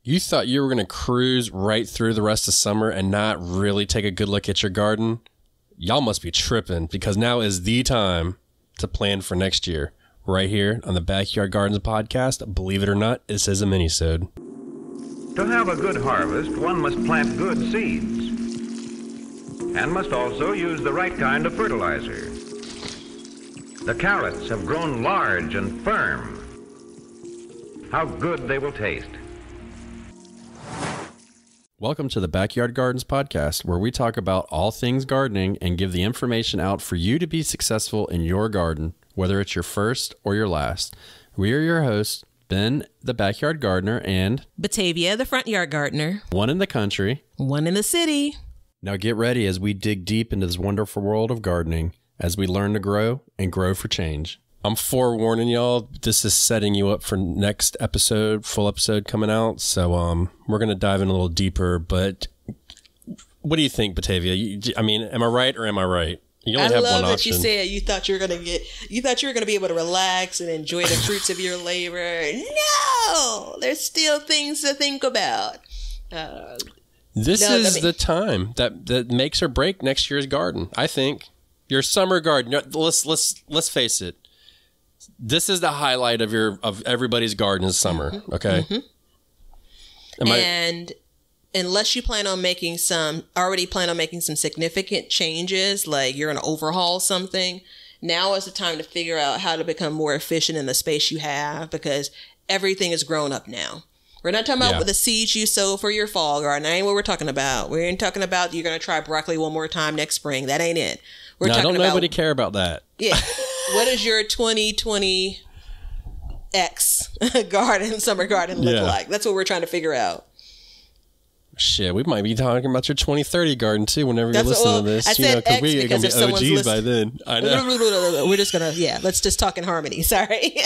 You thought you were going to cruise right through the rest of summer and not really take a good look at your garden? Y'all must be tripping, because now is the time to plan for next year. Right here on the Backyard Gardens podcast. Believe it or not, this is a Minisode. To have a good harvest, one must plant good seeds and must also use the right kind of fertilizer. The carrots have grown large and firm. How good they will taste. Welcome to the Backyard Gardens podcast, where we talk about all things gardening and give the information out for you to be successful in your garden, whether it's your first or your last. We are your hosts, Ben, the backyard gardener, and Batavia, the front yard gardener. one in the country, One in the city. Now get ready as we dig deep into this wonderful world of gardening, as we learn to grow and grow for change. I'm forewarning y'all, this is setting you up for next episode, full episode coming out. So we're going to dive in a little deeper, but what do you think, Batavia? Am I right or am I right? You only have one option. I love that you said you thought you were going to be able to relax and enjoy the fruits of your labor. No, there's still things to think about. This is the time that makes or break next year's garden. I think your summer garden. Let's face it. This is the highlight of everybody's garden this summer. Okay. Mm-hmm. Unless you already plan on making some significant changes, like you're going to overhaul something, now is the time to figure out how to become more efficient in the space you have, because everything is grown up now. We're not talking about the seeds you sow for your fall garden. That ain't what we're talking about. We ain't talking about you're going to try broccoli one more time next spring. That ain't it. Don't nobody care about that. Yeah. What does your 2020 summer garden look like? That's what we're trying to figure out. Shit, we might be talking about your 2030 garden too whenever you're listening to this. I said X we're going to be OGs by then. I know. We're just going to, let's just talk in harmony. Sorry.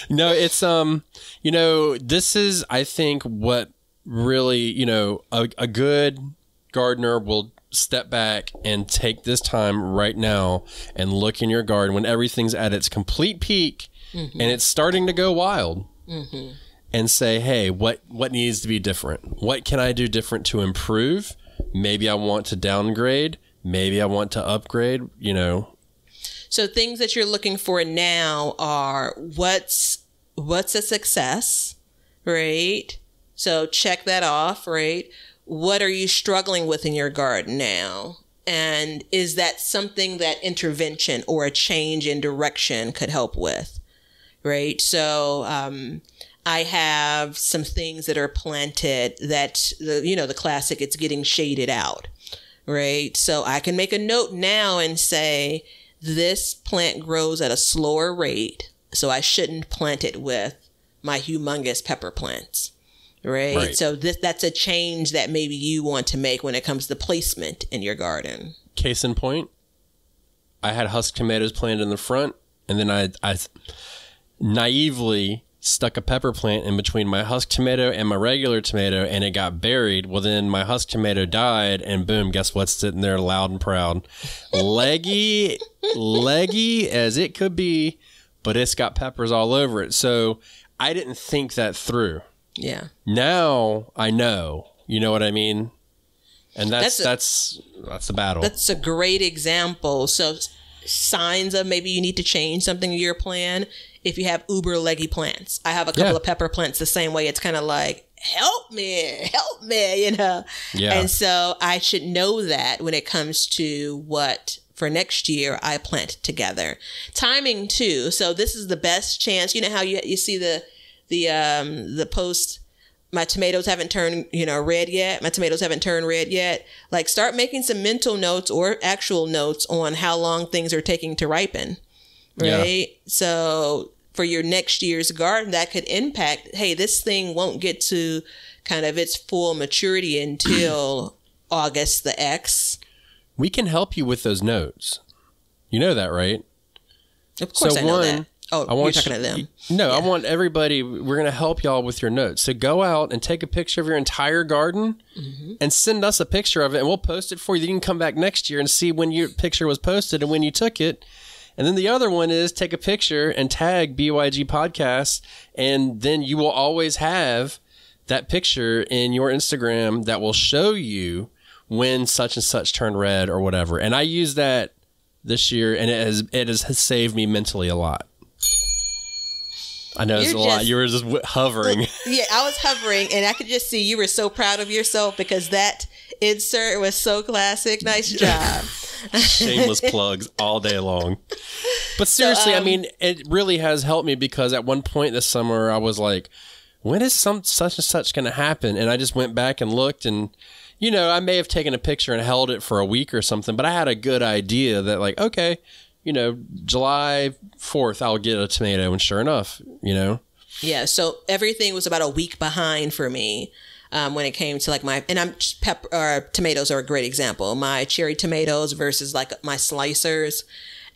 No, it's, this is, I think, what really, a good gardener will step back and take this time right now and look in your garden when everything's at its complete peak and it's starting to go wild and say, hey, what needs to be different? What can I do different to improve? Maybe I want to downgrade. Maybe I want to upgrade, So things that you're looking for now are what's a success, right? So check that off, right? What are you struggling with in your garden now? And is that something that intervention or a change in direction could help with, right? So I have some things that are planted that, the classic, it's getting shaded out, right? So I can make a note now and say, this plant grows at a slower rate, so I shouldn't plant it with my humongous pepper plants. Right. So that's a change that maybe you want to make when it comes to placement in your garden. Case in point, I had husk tomatoes planted in the front, and then I naively stuck a pepper plant in between my husk tomato and my regular tomato, and it got buried. Well, then my husk tomato died, and boom, guess what's sitting there loud and proud? Leggy as it could be, but it's got peppers all over it. So I didn't think that through. Yeah. Now I know. You know what I mean? And that's the battle. That's a great example. So signs of maybe you need to change something in your plan. If you have uber leggy plants, I have a couple of pepper plants the same way. It's kind of like, help me, Yeah. And so I should know that when it comes to what for next year I plant together. Timing too. So this is the best chance. You know how you see the post, my tomatoes haven't turned, red yet. My tomatoes haven't turned red yet. Like, start making some mental notes or actual notes on how long things are taking to ripen. Right. Yeah. So for your next year's garden, that could impact, hey, this thing won't get to kind of its full maturity until August the X. We can help you with those notes. You know that, right? Of course I know that. Oh, you're talking to them. No, yeah. I want everybody, we're going to help y'all with your notes. So go out and take a picture of your entire garden and send us a picture of it, and we'll post it for you. You can come back next year and see when your picture was posted and when you took it. And then the other one is take a picture and tag BYG Podcast, and then you will always have that picture in your Instagram that will show you when such and such turned red or whatever. And I use that this year, and it has saved me mentally a lot. I know it's a lot. You were just hovering. Yeah, I was hovering, and I could just see you were so proud of yourself because that insert was so classic. Nice job. Shameless plugs all day long. But seriously, I mean, it really has helped me because at one point this summer, I was like, when is such and such going to happen? And I just went back and looked, and, you know, I may have taken a picture and held it for a week or something, but I had a good idea that, like, okay, you know, July 4th, I'll get a tomato. And sure enough, you know. Yeah. So everything was about a week behind for me when it came to like tomatoes are a great example. My cherry tomatoes versus like my slicers.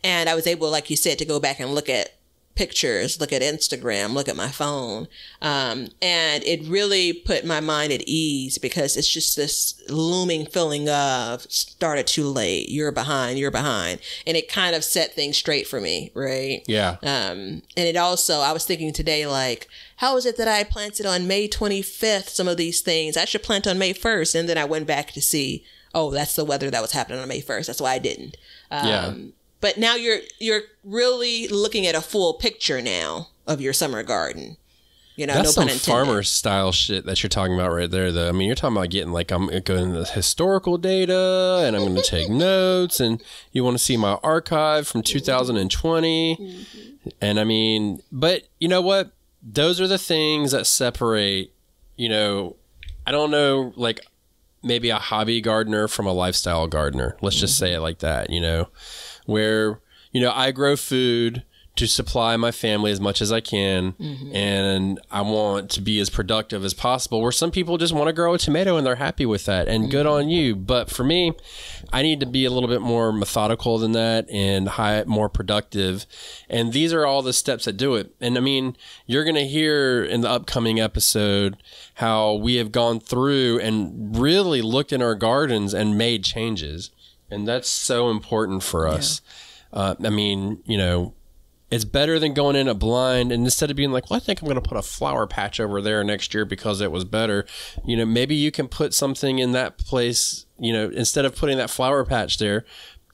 And I was able, like you said, to go back and look at pictures, look at Instagram, look at my phone. And it really put my mind at ease because it's just this looming feeling of started too late. You're behind. And it kind of set things straight for me. Right. Yeah. And it also, I was thinking today, like, how is it that I planted on May 25th, some of these things? I should plant on May 1st. And then I went back to see, oh, that's the weather that was happening on May 1st. That's why I didn't. Yeah. But now you're really looking at a full picture now of your summer garden. You know, that's no pun some intended. farmer style shit that you're talking about right there, though. I mean, you're talking about getting like, I'm going to the historical data and I'm going to take notes, and you want to see my archive from 2020. Mm-hmm. And I mean, but you know what? Those are the things that separate, you know, I don't know, like maybe a hobby gardener from a lifestyle gardener. Let's just say it like that, you know, where, you know, I grow food to supply my family as much as I can, and I want to be as productive as possible, where some people just want to grow a tomato and they're happy with that, and good on you. But for me, I need to be a little bit more methodical than that and more productive. And these are all the steps that do it. And I mean, you're going to hear in the upcoming episode how we have gone through and really looked in our gardens and made changes. And that's so important for us. Yeah. I mean, you know, it's better than going in a blind, and instead of being like, well, I think I'm going to put a flower patch over there next year because it was better. You know, maybe you can put something in that place, you know, instead of putting that flower patch there,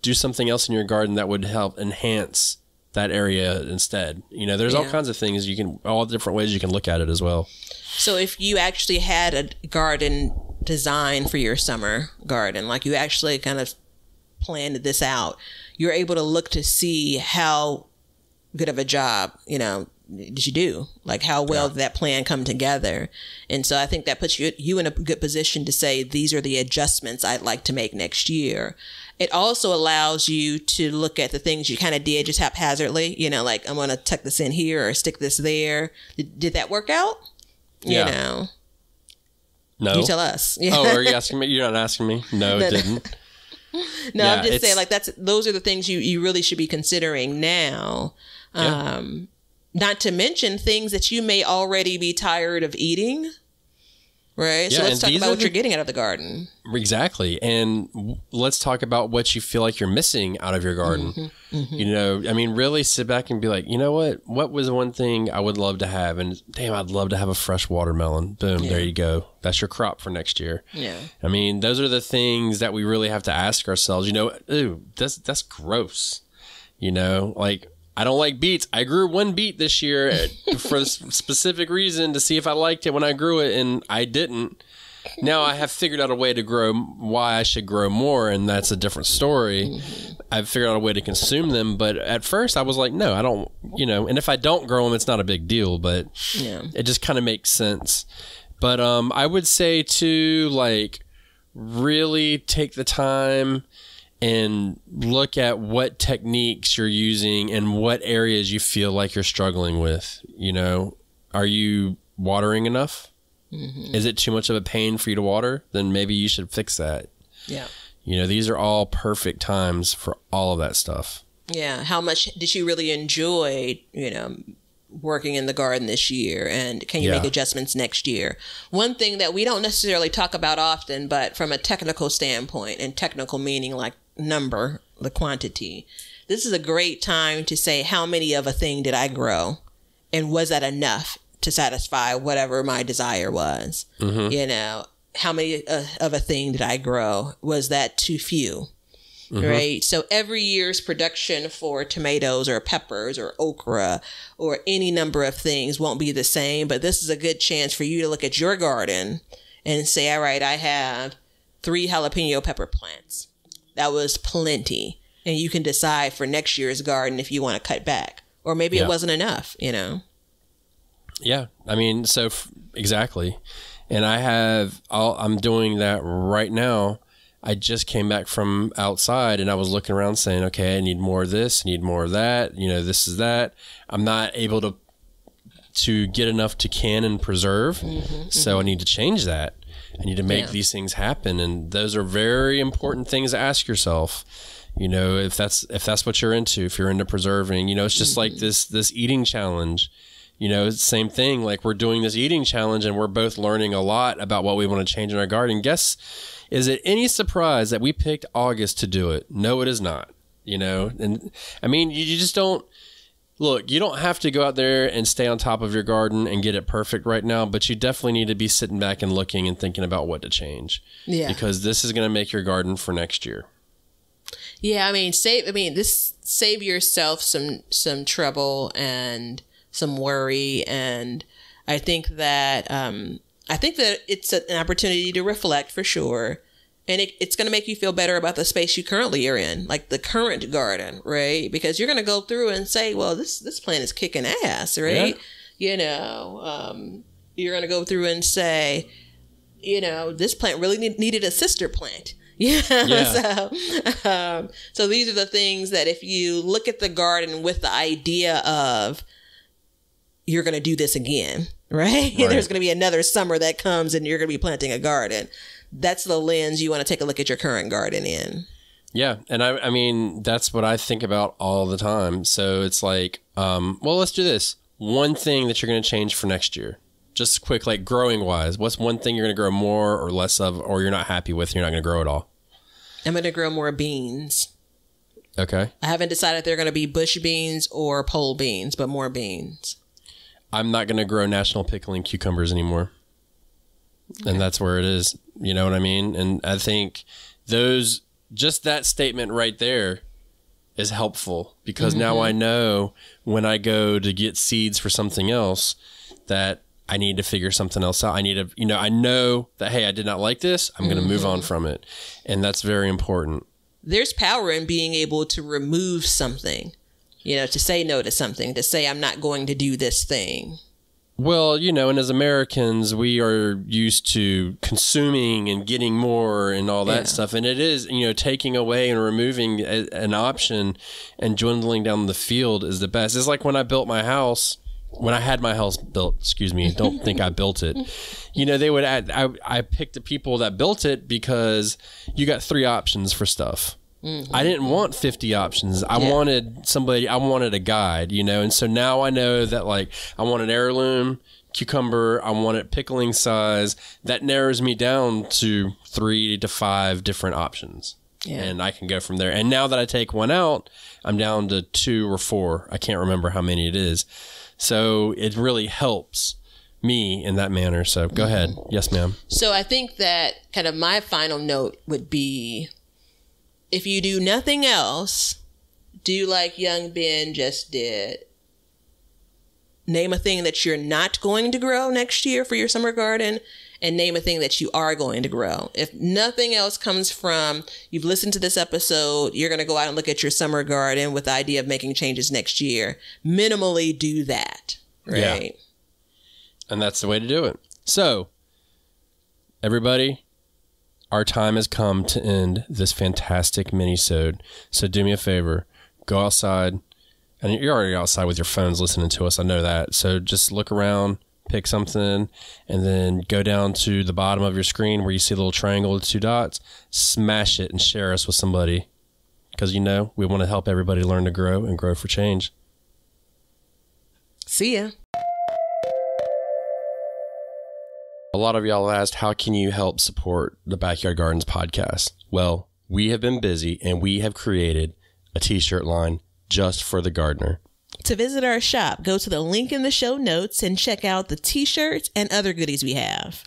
do something else in your garden that would help enhance that area instead. You know, there's all kinds of things all different ways you can look at it as well. So if you actually had a garden design for your summer garden, like you actually kind of planned this out, you're able to look to see how good of a job, you know, did you do? Like how well did that plan come together? And so I think that puts you in a good position to say, these are the adjustments I'd like to make next year. It also allows you to look at the things you kind of did just haphazardly, you know, like I'm going to tuck this in here or stick this there. Did that work out? Yeah. You know? No. You tell us. Oh, are you asking me? You're not asking me? No, it didn't. No, I'm just saying, like, those are the things you really should be considering now. Not to mention things that you may already be tired of eating, right? Yeah, so let's talk about what you're getting out of the garden. Exactly. And let's talk about what you feel like you're missing out of your garden. You know, I mean, really sit back and be like, you know what was one thing I would love to have? And damn, I'd love to have a fresh watermelon. Boom, there you go. That's your crop for next year. Yeah. I mean, those are the things that we really have to ask ourselves, you know, ooh, that's gross. You know, like, I don't like beets. I grew one beet this year for a specific reason to see if I liked it when I grew it, and I didn't. Now I have figured out a way to grow why I should grow more, and that's a different story. I've figured out a way to consume them, but at first I was like, no, I don't, you know, and if I don't grow them, it's not a big deal, but it just kind of makes sense. But I would say to like really take the time and look at what techniques you're using and what areas you feel like you're struggling with. You know, are you watering enough? Is it too much of a pain for you to water? Then maybe you should fix that. Yeah. You know, these are all perfect times for all of that stuff. Yeah. How much did you really enjoy, you know, working in the garden this year, and can you make adjustments next year? One thing that we don't necessarily talk about often, but from a technical standpoint, and technical meaning like number, the quantity, this is a great time to say, how many of a thing did I grow? And was that enough to satisfy whatever my desire was? You know, how many of a thing did I grow? Was that too few? Right? So every year's production for tomatoes or peppers or okra or any number of things won't be the same. But this is a good chance for you to look at your garden and say, all right, I have 3 jalapeno pepper plants. That was plenty. And you can decide for next year's garden if you want to cut back. Or maybe it wasn't enough, you know? Yeah. I mean, so exactly. And I'm doing that right now. I just came back from outside and I was looking around saying, okay, I need more of this, I need more of that. You know, this is that. I'm not able to get enough to can and preserve. So I need to change that. I need to make these things happen. And those are very important things to ask yourself. You know, if that's what you're into, if you're into preserving, you know, it's just like this eating challenge. You know, it's the same thing. Like, we're doing this eating challenge and we're both learning a lot about what we want to change in our garden. Guess, is it any surprise that we picked August to do it? No, it is not. You know, and I mean, you just don't look, you don't have to go out there and stay on top of your garden and get it perfect right now, but you definitely need to be sitting back and looking and thinking about what to change. Yeah. Because this is going to make your garden for next year. Yeah, I mean, save yourself some trouble and some worry, and I think that it's an opportunity to reflect for sure, and it's going to make you feel better about the space you currently are in, like the current garden, right? Because you're going to go through and say, well, this plant is kicking ass, right? Yeah. You know, you're going to go through and say, you know, this plant really needed a sister plant. Yeah. So these are the things that if you look at the garden with the idea of, you're going to do this again, right? There's going to be another summer that comes and you're going to be planting a garden. That's the lens you want to take a look at your current garden in. Yeah. And I mean, that's what I think about all the time. So it's like, well, let's do this. One thing that you're going to change for next year. Just quick, like growing wise, what's one thing you're going to grow more or less of, or you're not happy with, and you're not going to grow at all? I'm going to grow more beans. Okay. I haven't decided if they're going to be bush beans or pole beans, but more beans. I'm not going to grow national pickling cucumbers anymore. Okay. And that's where it is. You know what I mean? And I think just that statement right there is helpful, because now I know when I go to get seeds for something else that I need to figure something else out. I need to, you know, I know that, hey, I did not like this. I'm going to move on from it. And that's very important. There's power in being able to remove something. You know, to say no to something, to say I'm not going to do this thing. Well, you know, and as Americans, we are used to consuming and getting more and all that stuff. And it is, you know, taking away and removing an option and dwindling down the field is the best. It's like when I built my house, when I had my house built, excuse me, don't think I built it. You know, they would add, I picked the people that built it because you got 3 options for stuff. I didn't want 50 options. I wanted a guide, you know? And so now I know that, like, I want an heirloom cucumber. I want it pickling size. That narrows me down to 3 to 5 different options. Yeah. And I can go from there. And now that I take one out, I'm down to 2 or 4. I can't remember how many it is. So it really helps me in that manner. So go ahead. Yes, ma'am. So I think that kind of my final note would be, if you do nothing else, do like young Ben just did. Name a thing that you're not going to grow next year for your summer garden, and name a thing that you are going to grow. If nothing else comes from, you've listened to this episode, you're going to go out and look at your summer garden with the idea of making changes next year. Minimally do that, right? Yeah. And that's the way to do it. So, everybody, our time has come to end this fantastic minisode. So do me a favor, go outside, and you're already outside with your phones listening to us. I know that. So just look around, pick something, and then go down to the bottom of your screen where you see a little triangle with 2 dots, smash it and share us with somebody. Because, you know, we want to help everybody learn to grow and grow for change. See ya. A lot of y'all asked, how can you help support the Backyard Gardens podcast? Well, we have been busy and we have created a t-shirt line just for the gardener. To visit our shop, go to the link in the show notes and check out the t-shirts and other goodies we have.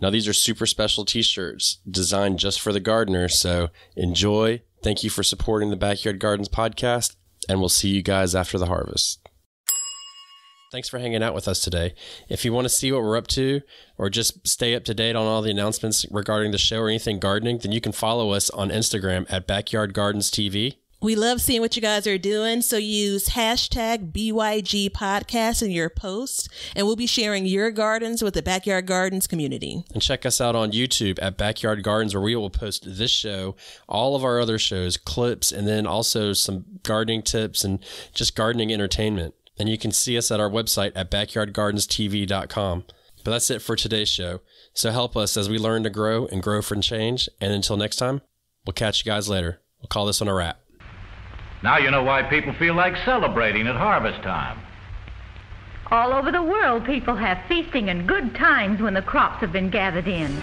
Now, these are super special t-shirts designed just for the gardener, so enjoy. Thank you for supporting the Backyard Gardens podcast, and we'll see you guys after the harvest. Thanks for hanging out with us today. If you want to see what we're up to or just stay up to date on all the announcements regarding the show or anything gardening, then you can follow us on Instagram at Backyard Gardens TV. We love seeing what you guys are doing, so use hashtag BYG podcast in your posts, and we'll be sharing your gardens with the Backyard Gardens community. And check us out on YouTube at Backyard Gardens, where we will post this show, all of our other shows, clips, and then also some gardening tips and just gardening entertainment. And you can see us at our website at backyardgardenstv.com. But that's it for today's show. So help us as we learn to grow and grow for change. And until next time, we'll catch you guys later. We'll call this one a wrap. Now you know why people feel like celebrating at harvest time. All over the world, people have feasting and good times when the crops have been gathered in.